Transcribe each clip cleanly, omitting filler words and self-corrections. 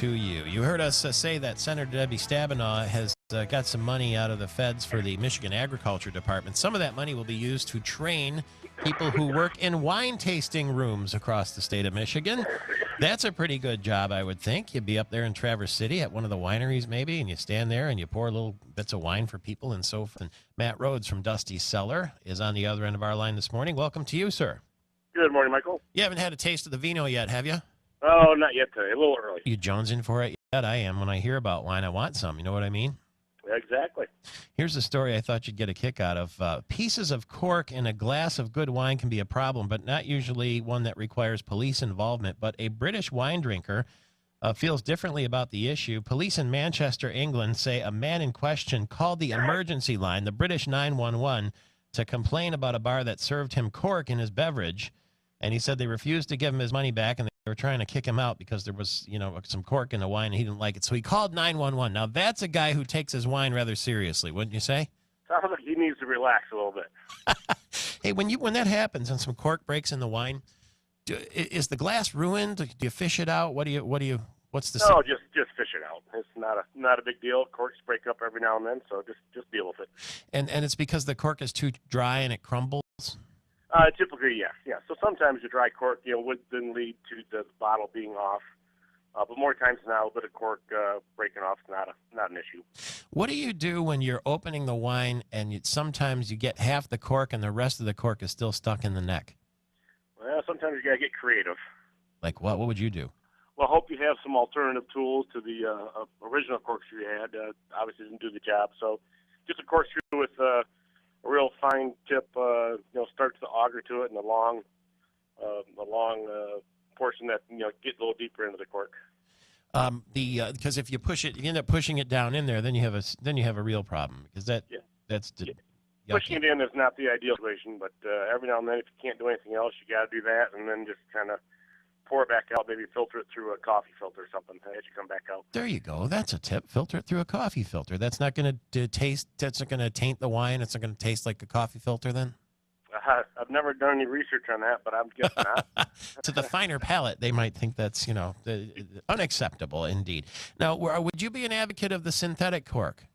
to you. You heard us say that Senator Debbie Stabenow has got some money out of the feds for the Michigan Agriculture Department. Some of that money will be used to train people who work in wine tasting rooms across the state of Michigan. That's a pretty good job, I would think. You'd be up there in Traverse City at one of the wineries maybe, and you stand there and you pour little bits of wine for people and so forth. And Matt Rhodes from Dusty's Cellar is on the other end of our line this morning. Welcome to you, sir. Good morning, Michael. You haven't had a taste of the vino yet, have you? Oh, not yet today. A little early. You jonesing for it yet? I am. When I hear about wine, I want some. You know what I mean? Exactly. Here's a story I thought you'd get a kick out of. Pieces of cork in a glass of good wine can be a problem, but not usually one that requires police involvement. But a British wine drinker feels differently about the issue. Police in Manchester, England, say a man in question called the emergency line, the British 911, to complain about a bar that served him cork in his beverage. And he said they refused to give him his money back, and they were trying to kick him out because there was, some cork in the wine, and he didn't like it. So he called 911. Now, that's a guy who takes his wine rather seriously, wouldn't you say? Sounds like he needs to relax a little bit. Hey, when that happens and some cork breaks in the wine, is the glass ruined? Do you fish it out? What's the? No, just fish it out. It's not a big deal. Corks break up every now and then, so just deal with it. And it's because the cork is too dry and it crumbles. Typically, yes, yeah. So sometimes the dry cork, would then lead to the bottle being off. But more times than not, a bit of cork breaking off is not an issue. What do you do when you're opening the wine and sometimes you get half the cork and the rest of the cork is still stuck in the neck? Well, sometimes you gotta get creative. Like what? What would you do? Well, I hope you have some alternative tools to the original corkscrew you had. Obviously didn't do the job, so just a corkscrew with a real fine tip, starts the auger to it, and a long portion that get a little deeper into the cork. Because if you end up pushing it down in there, then you have a real problem because that's pushing it in is not the ideal situation, but every now and then, if you can't do anything else, you got to do that, and then just kind of pour it back out. Maybe filter it through a coffee filter or something as you come back out. There you go. That's a tip. Filter it through a coffee filter. That's not going to taste. That's not going to taint the wine. It's not going to taste like a coffee filter then. I've never done any research on that, but I'm guessing not. To the finer palate, they might think that's unacceptable indeed. Now, would you be an advocate of the synthetic cork?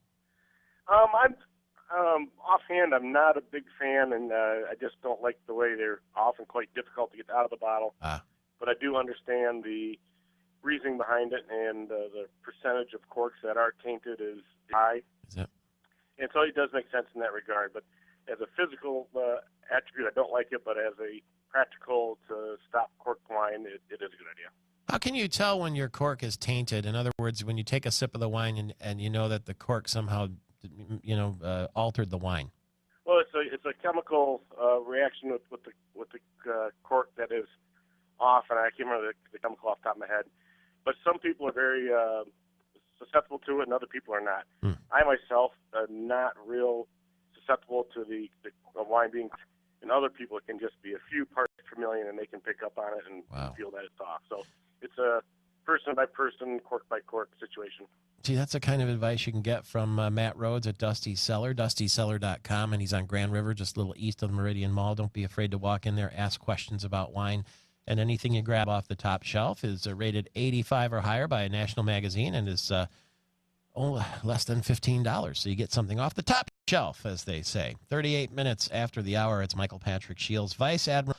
I'm offhand, I'm not a big fan, and I just don't like the way they're often quite difficult to get out of the bottle. But I do understand the reasoning behind it, and the percentage of corks that are tainted is high. Is it? And so it does make sense in that regard. But as a physical attribute, I don't like it, but as a practical to stop cork wine, it is a good idea. How can you tell when your cork is tainted? In other words, when you take a sip of the wine and you know that the cork somehow, altered the wine? Well, it's a chemical reaction with the cork that is off, and I can't remember the chemical off the top of my head. But some people are very susceptible to it, and other people are not. I myself am not real susceptible to the wine being, and other people it can just be a few parts per million, and they can pick up on it and feel that it's off. So it's a person by person, cork by cork situation. See, that's the kind of advice you can get from Matt Rhodes at Dusty's Cellar, dustycellar.com, and he's on Grand River, just a little east of the Meridian Mall. Don't be afraid to walk in there, ask questions about wine. And anything you grab off the top shelf is rated 85 or higher by a national magazine and is only less than $15. So you get something off the top shelf, as they say. 38 minutes after the hour, it's Michael Patrick Shiels, Vice Admiral.